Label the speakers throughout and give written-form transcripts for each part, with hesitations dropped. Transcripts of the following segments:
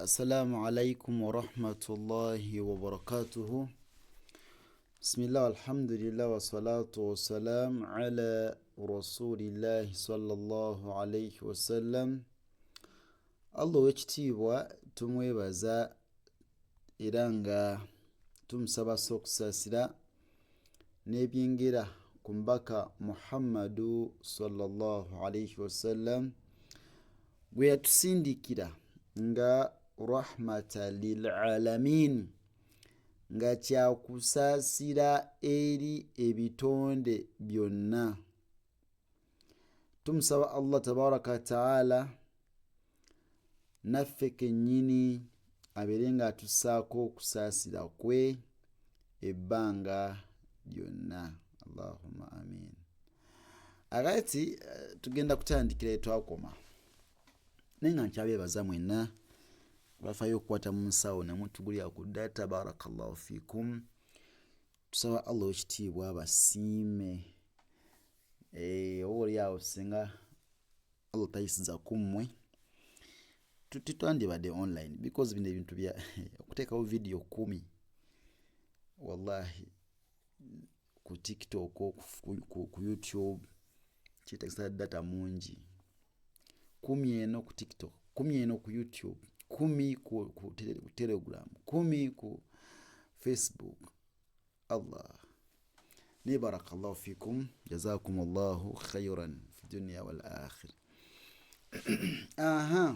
Speaker 1: السلام عليكم ورحمة الله وبركاته. بسم الله والحمد لله والصلاة والسلام على رسول الله صلى الله عليه وسلم. الله wekitiibwa tumwebaza era nga tumusaba okusaasira n'ebyengera ku mbaka Muhammadu sallallahu alayhi wasallam gwe yatusindikira nga rahmata lil alamin, nga kyakusaasira eri ebitonde byonna. Tumusaba Allah tabaraka wa taala naffe kennyini abeere nga atussaako okusaasira kwe ebbanga lyonna. Allahumma amin. Akati tugenda kutandikira etwakoma naye nga nkyabeebaza mwenna bafaayo okukwata mu nsawo namwe tugulira ku data. Barakallahu fikum. Tusaba Allah wekitiibwa abasiime oba oli awo singa Allah tayisiza kummwe tutandibadde online because bino ebintu bya okuteekawo video 10 wallahi ku TikTok ku YouTube kitegesa data mungi. 10 eno ku TikTok, 10 eno ku YouTube, 10 ku Telegram, 10 ku Facebook. Allah ni barakallahu fikum, jazakumullahu khayran fi dunya wal akhir. Aha,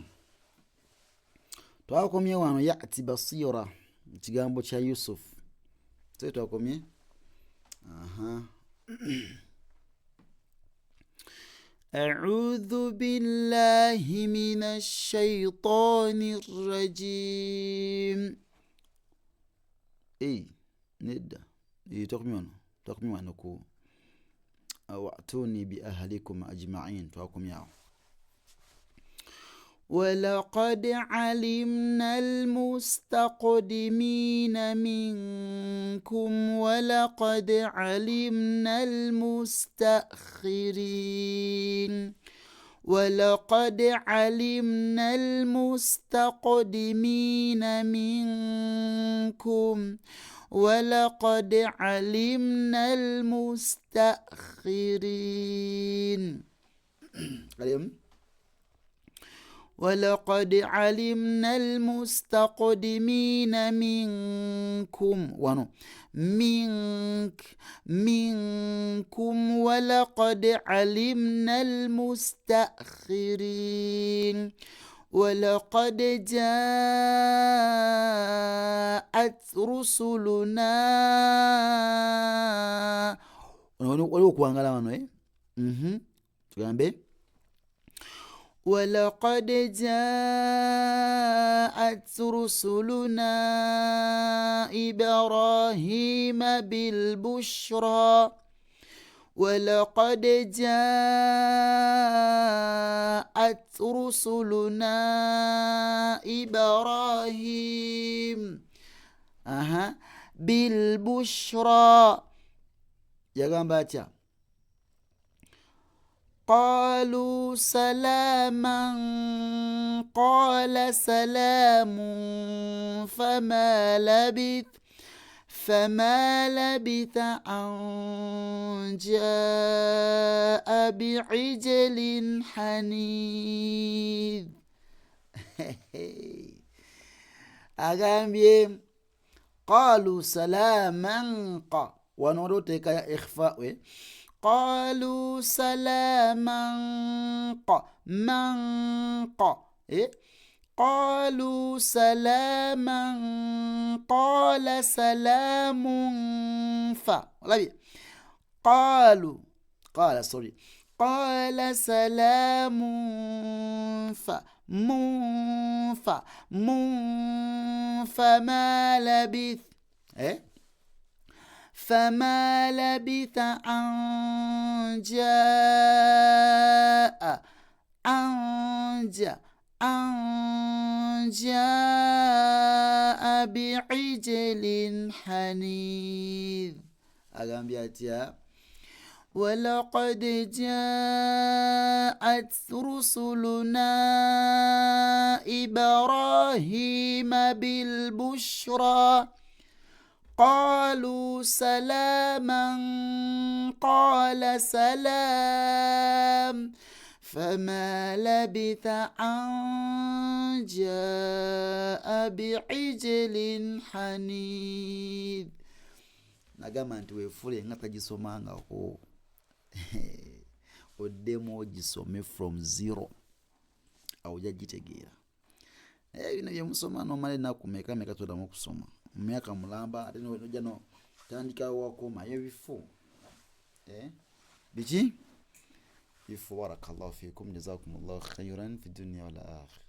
Speaker 1: twakomye wano ya'ti basira, kigambo kya Yusuf. Twakomye aha. أعوذ بالله من الشيطان الرجيم. ندى تقمي عنكو وأتوني بأهلكم أجمعين. تواكم ياو. ولقد علمنا المستقدمين منكم ولقد علمنا المستأخرين. ولقد علمنا المستقدمين منكم ولقد علمنا المستأخرين. ولقد علمنا المستقدمين منكم منكم ولقد علمنا المستأخرين. ولقد جاءت رسلنا ولقد جاءت رسلنا إبراهيم بالبشرى. ولقد جاءت رسلنا إبراهيم بالبشرى. يغamba atya قالوا سلاما قال سلام فما لبث أن جاء بعجل حنيذ. أغامبيه قالوا سلاما ونورتك يا إخفاء قالوا سلاما قالوا سلاما قال سلام قال سلام فما لبث أن جاء بعجل حنيذ. أغامبياتيا ولقد جاءت رسلنا إبراهيم بالبشرى قالوا سلاما قال سلام فما لبث أن جاء بعجل حنيذ. Nagamba nti weefule nga tagisomangako oddemu ogisome from zero awo ojja gitegeera. Naye bino bye musoma nomala ennaku meka todamu okusoma mu myaka mulamba ate nojja notandikawo wakoma ebifu biki bifu. Barakallahu fikum jazakumullahu khairan fi dunya wal akhirah.